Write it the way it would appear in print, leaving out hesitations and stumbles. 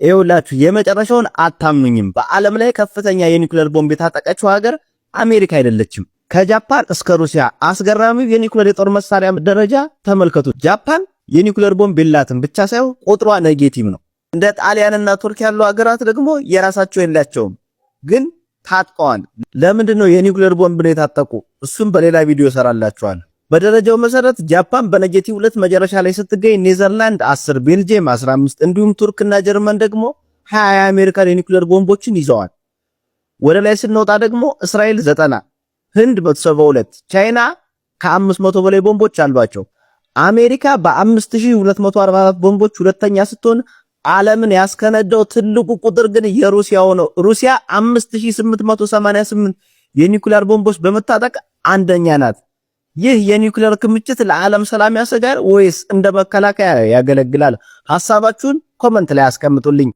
ይኸውላችሁ የመጨረሻውን አታምኑኝም። በዓለም ላይ ከፍተኛ የኒውክሌር ቦምብ የታጠቀችው ሀገር አሜሪካ አይደለችም። ከጃፓን እስከ ሩሲያ አስገራሚው የኒውክሌር የጦር መሳሪያ ደረጃ ተመልከቱ። ጃፓን የኒውክሌር ቦምብ የላትም ብቻ ሳይሆን ቁጥሯ ኔጌቲቭ ነው። እንደ ጣሊያንና ቱርክ ያሉ ሀገራት ደግሞ የራሳቸው የላቸውም፣ ግን ታጥቀዋል። ለምንድን ነው የኒውክሌር ቦምብ ነው የታጠቁ? እሱም በሌላ ቪዲዮ ሰራላችኋል። በደረጃው መሰረት ጃፓን በኔጌቲቭ 2 መጨረሻ ላይ ስትገኝ፣ ኔዘርላንድ 10፣ ቤልጂየም 15 እንዲሁም ቱርክና ጀርመን ደግሞ 20 የአሜሪካን የኒውክሌር ቦምቦችን ይዘዋል። ወደ ላይ ስንወጣ ደግሞ እስራኤል 90፣ ህንድ 172፣ ቻይና ከ500 በላይ ቦምቦች አሏቸው። አሜሪካ በ5244 ቦምቦች ሁለተኛ ስትሆን ዓለምን ያስከነዳው ትልቁ ቁጥር ግን የሩሲያው ነው። ሩሲያ 5888 የኒውክሌር ቦምቦች በመታጠቅ አንደኛ ናት። ይህ የኒውክሌር ክምችት ለዓለም ሰላም ያሰጋል ወይስ እንደ መከላከያ ያገለግላል? ሐሳባችሁን ኮመንት ላይ አስቀምጡልኝ።